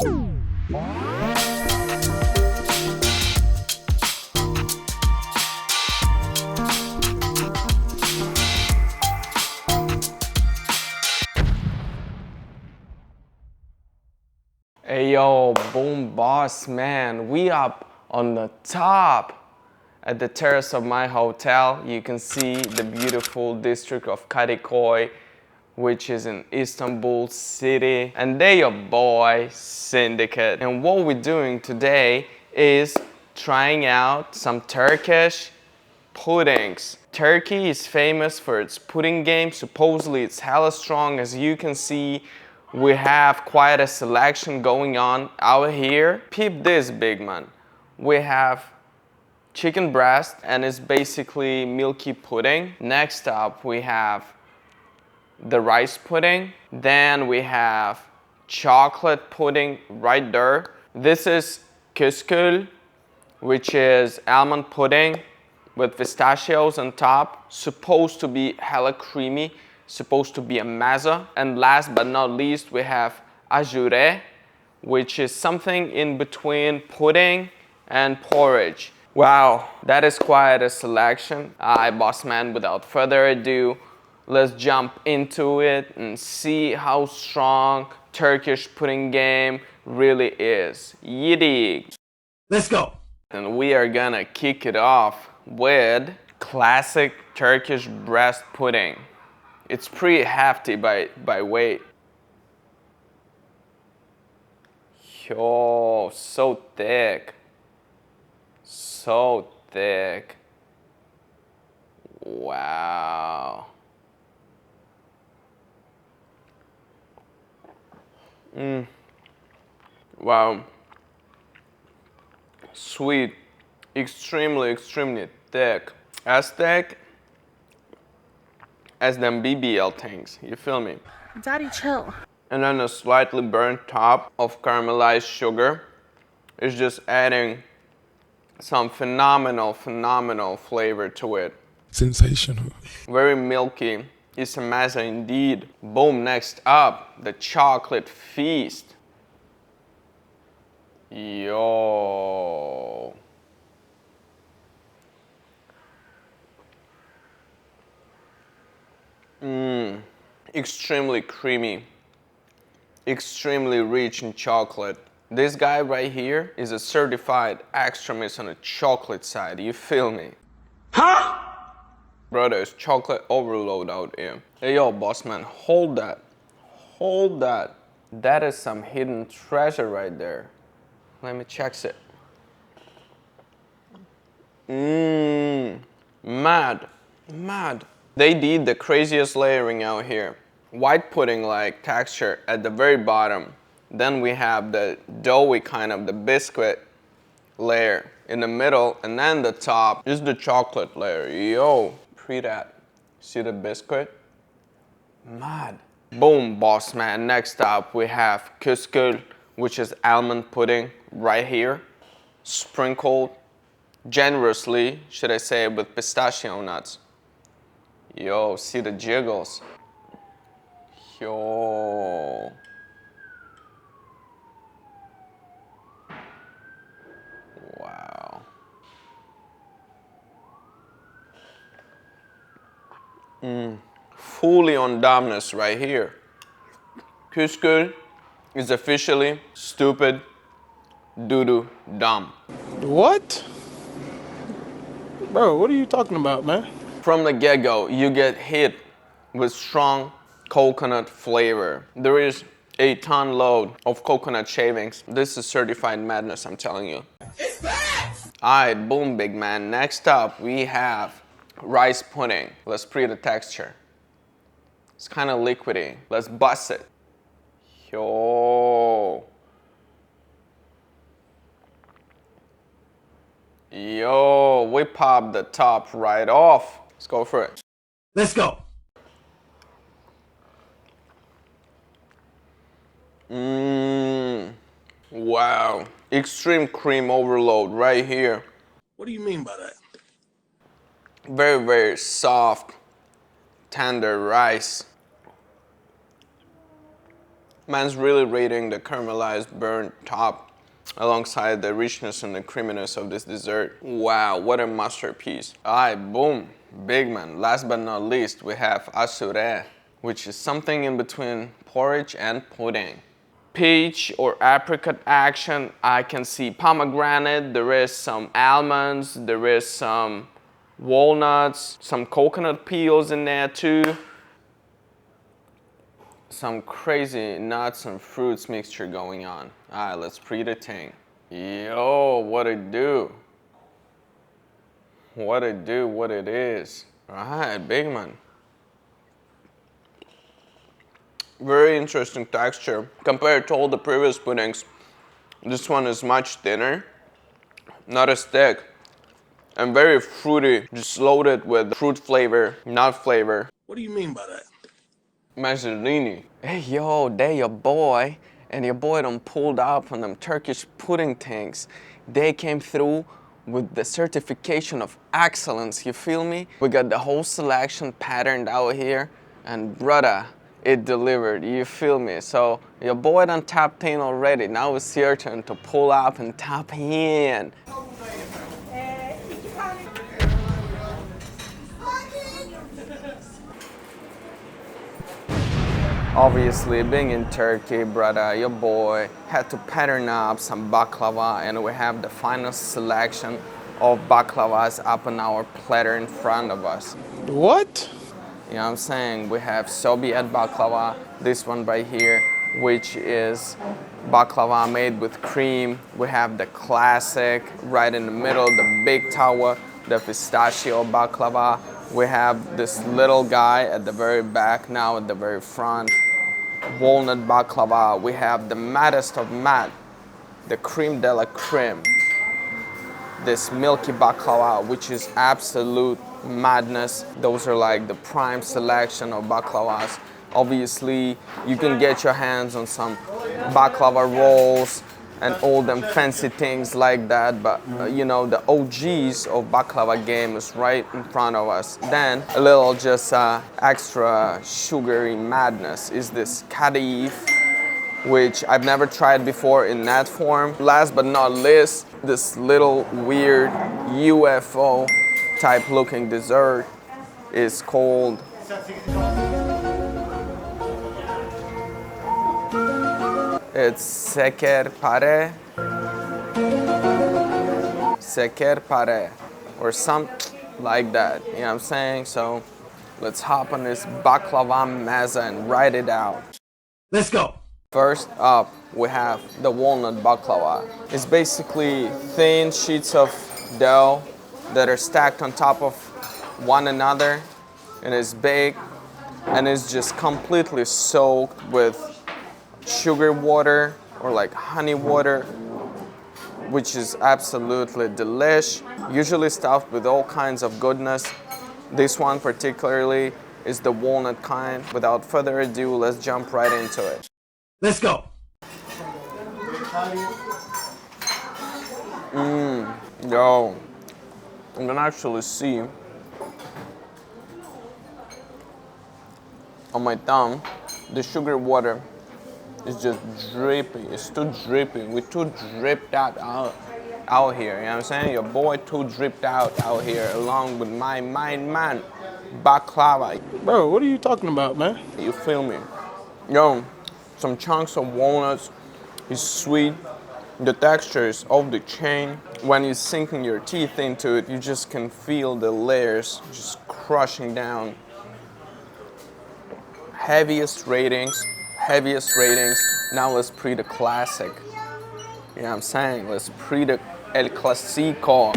Hey yo, boom boss man, we up on the top. At the terrace of my hotel, you can see the beautiful district of Kadikoy, which is in Istanbul city. And they your boy, Syndicate. And what we're doing today is trying out some Turkish puddings. Turkey is famous for its pudding game. Supposedly it's hella strong. As you can see, we have quite a selection going on out here. Peep this, big man. We have chicken breast, and it's basically milky pudding. Next up, we have the rice pudding. Then we have chocolate pudding right there. This is Keshkul, which is almond pudding with pistachios on top. Supposed to be hella creamy, supposed to be a mezza. And last but not least, we have Ashure, which is something in between pudding and porridge. Wow, that is quite a selection. Boss man, without further ado, let's jump into it and see how strong Turkish pudding game really is. Yidik. Let's go. And we are gonna kick it off with classic Turkish breast pudding. It's pretty hefty by weight. Yo, so thick. So thick. Wow. Wow. Sweet. Extremely thick. As thick as them BBL things. You feel me? Daddy, chill. And then a slightly burnt top of caramelized sugar is just adding some phenomenal flavor to it. Sensational. Very milky. It's a mezza indeed. Boom, next up, the chocolate feast. Yo. Extremely creamy. Extremely rich in chocolate. This guy right here is a certified extremist on the chocolate side, you feel me? Huh? Bro, there's chocolate overload out here. Hey yo, boss man, hold that. Hold that. That is some hidden treasure right there. Let me check it. Mad. They did the craziest layering out here. White pudding-like texture at the very bottom. Then we have the doughy kind of the biscuit layer in the middle, and then the top is the chocolate layer. Yo, pre that. See the biscuit? Mad. Boom, boss man. Next up, we have Keshkul, which is almond pudding right here, sprinkled generously, should I say, with pistachio nuts. Yo, see the jiggles. Yo. Wow. Fully on dumbness right here. Keshkul is officially stupid, doo-doo, dumb. What? Bro, what are you talking about, man? From the get-go, you get hit with strong coconut flavor. There is a ton load of coconut shavings. This is certified madness, I'm telling you. It's bad! Alright, boom, big man. Next up, we have rice pudding. Let's pre the texture. It's kind of liquidy. Let's bust it. Yo. Yo, we popped the top right off. Let's go for it. Let's go. Wow. Extreme cream overload right here. What do you mean by that? Very, very soft, tender rice. Man's really rating the caramelized burnt top alongside the richness and the creaminess of this dessert. Wow, what a masterpiece. Alright, boom, big man. Last but not least, we have Ashure, which is something in between porridge and pudding. Peach or apricot action, I can see pomegranate, there is some almonds, there is some walnuts, some coconut peels in there too. Some crazy nuts and fruits mixture going on. Alright, let's pre the thing. Yo, what it do? What it do, what it is. Alright, big man. Very interesting texture. Compared to all the previous puddings, this one is much thinner, not as thick, and very fruity, just loaded with fruit flavor, nut flavor. What do you mean by that? Mazzarini. Hey yo, they your boy, and your boy done pulled out from them Turkish pudding things. They came through with the certification of excellence, you feel me? We got the whole selection patterned out here, and brother, it delivered, you feel me? So your boy done tapped in already, now it's your turn to pull up and tap in. Obviously, being in Turkey, brother, your boy had to pattern up some baklava, and we have the final selection of baklavas up on our platter in front of us. What? You know what I'm saying? We have Şöbiyet baklava, this one right here, which is baklava made with cream. We have the classic right in the middle, the big tower, the pistachio baklava. We have this little guy at the very back, now at the very front. Walnut baklava. We have the maddest of matte, the creme de la creme. This milky baklava, which is absolute madness. Those are like the prime selection of baklavas. Obviously, you can get your hands on some baklava rolls and all them fancy things like that, but you know, the OGs of baklava game is right in front of us. Then a little just extra sugary madness is this kadayıf, which I've never tried before in that form. Last but not least, this little weird UFO type looking dessert is called it's Şekerpare, Şekerpare, or something like that, you know what I'm saying? So let's hop on this baklava meza and write it out. Let's go. First up, we have the walnut baklava. It's basically thin sheets of dough that are stacked on top of one another, and it's baked, and it's just completely soaked with sugar water or like honey water, which is absolutely delish. Usually stuffed with all kinds of goodness. This one particularly is the walnut kind. Without further ado, let's jump right into it. Let's go. Yo, you can actually see on my thumb the sugar water is just drippy. It's too drippy. We too dripped out here. You know what I'm saying? Your boy too dripped out here, along with my man baklava. Bro, what are you talking about, man? You feel me? Yo, some chunks of walnuts. It's sweet. The texture is off the chain. When you're sinking your teeth into it, you just can feel the layers just crushing down. Heaviest ratings. Now let's pre the classic. You know what I'm saying? Let's pre the El Clasico.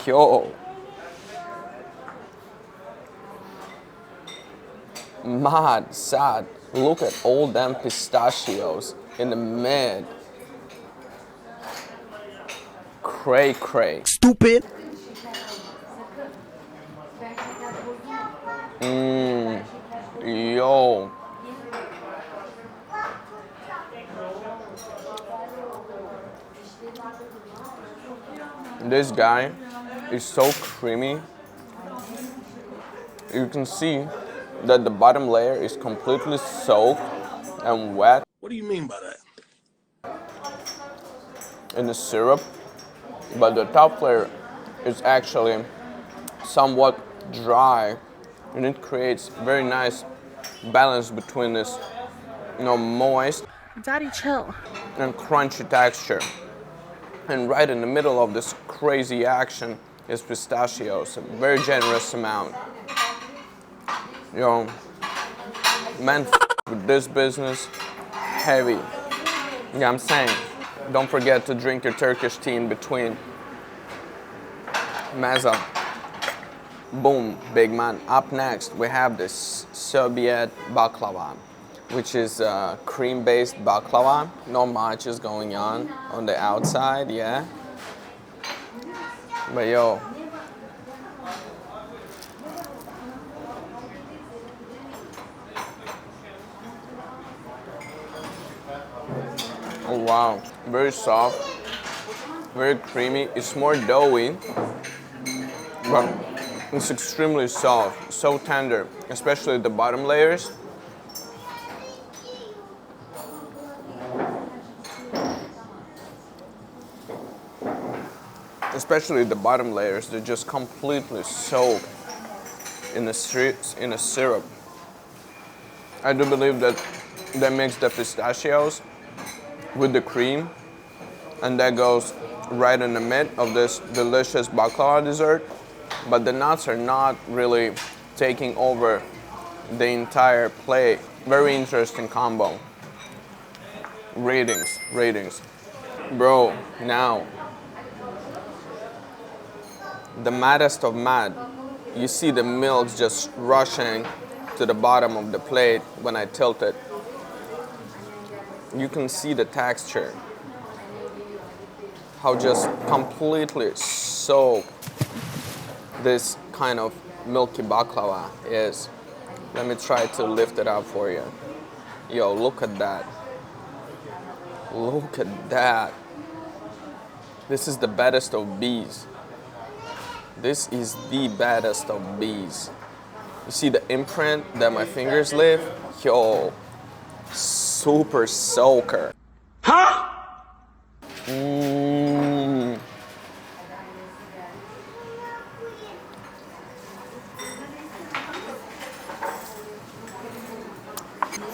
Yo. Mad, sad. Look at all them pistachios in the mid. Cray. Stupid. Yo. This guy is so creamy. You can see that the bottom layer is completely soaked and wet. What do you mean by that? In the syrup, but the top layer is actually somewhat dry, and it creates very nice balance between this, moist Daddy, chill. and crunchy texture. And right in the middle of this crazy action is pistachios, a very generous amount. Man, with this business, heavy. Yeah, I'm saying, don't forget to drink your Turkish tea in between. Meza. Boom, big man. Up next, we have this Şöbiyet baklava, which is a cream-based baklava. Not much is going on the outside, yeah. But yo, oh wow, very soft, very creamy. It's more doughy, but it's extremely soft, so tender, especially the bottom layers. Especially the bottom layers, they're just completely soaked in a syrup. I do believe that they mix the pistachios with the cream, and that goes right in the mid of this delicious baklava dessert. But the nuts are not really taking over the entire plate. Very interesting combo. Ratings. Bro, now, the maddest of mad. You see the milk just rushing to the bottom of the plate when I tilt it. You can see the texture. How just completely soaked this kind of milky baklava is. Let me try to lift it up for you. Yo, look at that. Look at that. This is the baddest of bees. This is the baddest of bees. You see the imprint that my fingers leave? Yo, super soaker. Huh?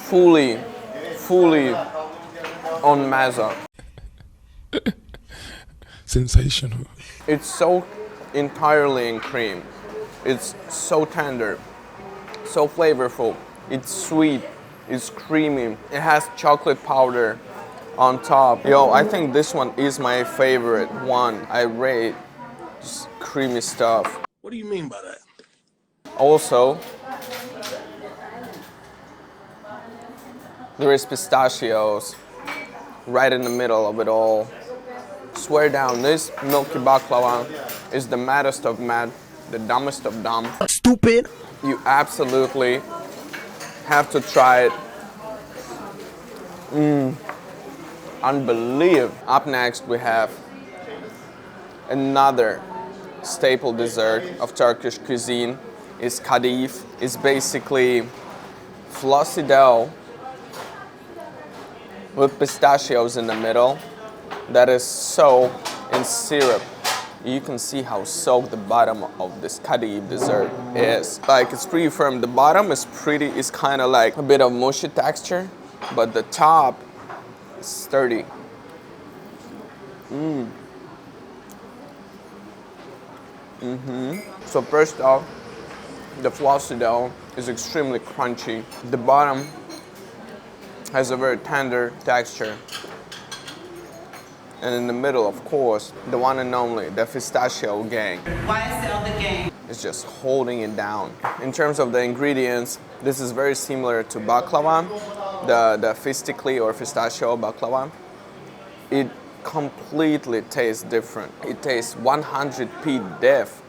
Fully on meza. Sensational. It's so entirely in cream. It's so tender, so flavorful. It's sweet, it's creamy. It has chocolate powder on top. Yo, I think this one is my favorite one. I rate just creamy stuff. What do you mean by that? Also, there is pistachios right in the middle of it all. Swear down, this milky baklava is the maddest of mad, the dumbest of dumb. Stupid. You absolutely have to try it. Unbelievable. Up next we have another staple dessert of Turkish cuisine. Is kadayıf. It's basically flossy dough with pistachios in the middle that is soaked in syrup. You can see how soaked the bottom of this kadayıf dessert is. Like, it's pretty firm. The bottom is it's kind of like a bit of mushy texture, but the top is sturdy. So first off, the flossy dough is extremely crunchy. The bottom has a very tender texture. And in the middle, of course, the one and only, the pistachio gang. YSL the gang. Is just holding it down. In terms of the ingredients, this is very similar to baklava, the Fıstıklı or pistachio baklava. It completely tastes different. It tastes 100p diff.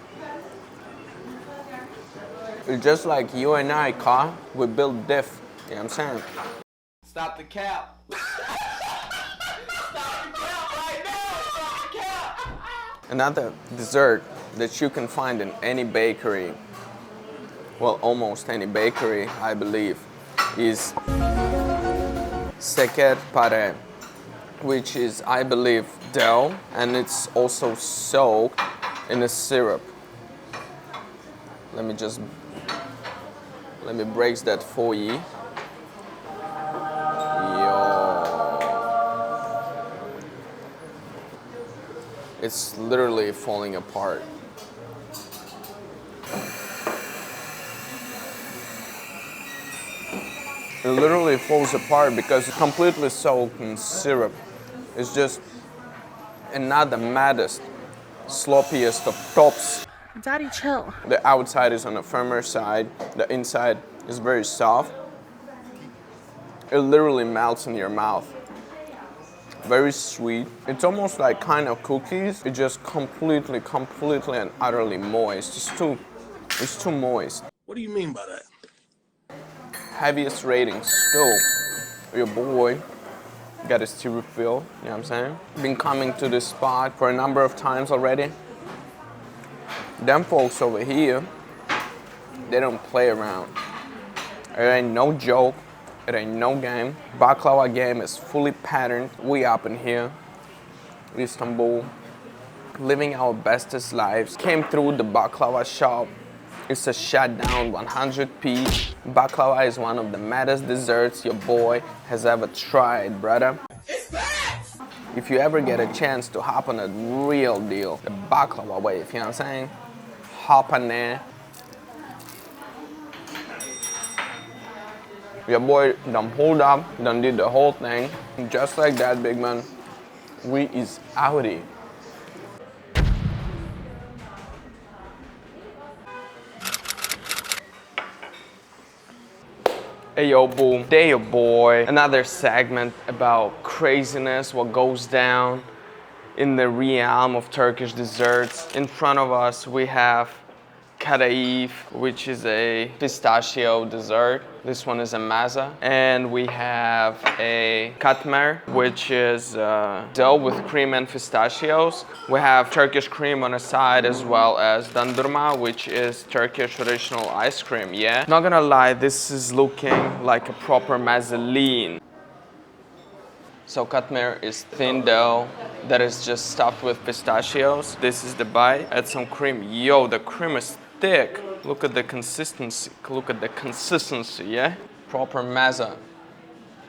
It's just like you and I, Ka, we build diff. You know what I'm saying? Stop the cap. Another dessert that you can find in any bakery, well, almost any bakery, I believe, is Şekerpare, which is, I believe, dough, and it's also soaked in a syrup. Let me break that for you. It's literally falling apart. It literally falls apart because it's completely soaked in syrup. It's just not the maddest, sloppiest of tops. Daddy, chill. The outside is on a firmer side. The inside is very soft. It literally melts in your mouth. Very sweet. It's almost like kind of cookies. It's just completely and utterly moist. It's too moist. What do you mean by that? Heaviest rating still. Your boy got his tear refill, you know what I'm saying? Been coming to this spot for a number of times already. Them folks over here, they don't play around. It ain't no joke. It ain't no game. Baklava game is fully patterned. We up in here, Istanbul, living our bestest lives. Came through the baklava shop. It's a shutdown 100p. Baklava is one of the maddest desserts your boy has ever tried, brother. If you ever get a chance to hop on a real deal, the baklava wave, you know what I'm saying? Hop on there. Your boy done pulled up, done did the whole thing. Just like that, big man. We is outie. Hey yo, boom. Day your boy. Another segment about craziness, what goes down in the realm of Turkish desserts. In front of us, we have Kadayıf, which is a pistachio dessert. This one is a maza. And we have a Katmer, which is dough with cream and pistachios. We have Turkish cream on the side, as well as Dondurma, which is Turkish traditional ice cream, yeah? Not gonna lie, this is looking like a proper mazzeline. So Katmer is thin dough that is just stuffed with pistachios. This is the bite. Add some cream. Yo, the cream is thick. Look at the consistency. Look at the consistency, yeah? Proper maza.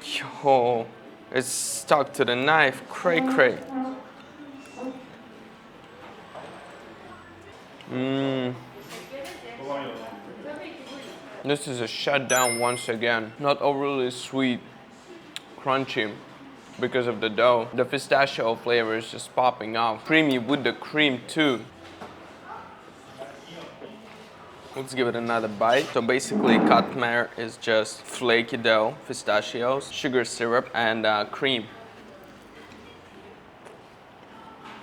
Yo, it's stuck to the knife. Cray. This is a shutdown once again. Not overly sweet, crunchy because of the dough. The pistachio flavor is just popping off. Creamy with the cream too. Let's give it another bite. So basically, Katmer is just flaky dough, pistachios, sugar syrup, and cream.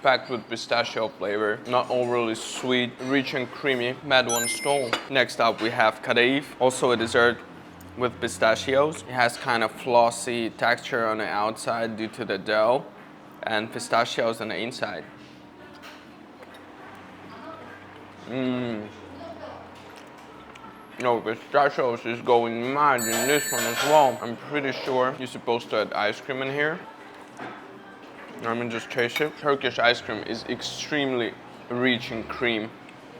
Packed with pistachio flavor, not overly sweet, rich and creamy, mad one stole. Next up, we have Kadayıf, also a dessert with pistachios. It has kind of flossy texture on the outside due to the dough, and pistachios on the inside. No, pistachios is going mad in this one as well. I'm pretty sure you're supposed to add ice cream in here. I'm gonna just taste it. Turkish ice cream is extremely rich in cream.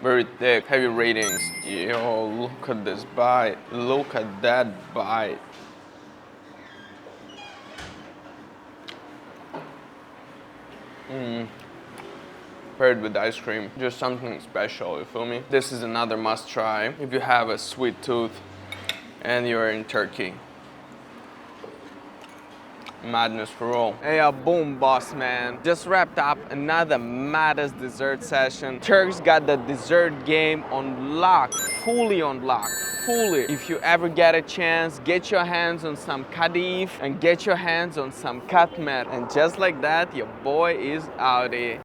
Very thick, heavy ratings. Yo, look at this bite. Look at that bite. Paired with ice cream, just something special, you feel me? This is another must try if you have a sweet tooth and you're in Turkey. Madness for all. Hey, boom, boss man. Just wrapped up another maddest dessert session. Turks got the dessert game on lock, fully on lock. Fully. If you ever get a chance, get your hands on some kadayıf and get your hands on some katmer. And just like that, your boy is outie.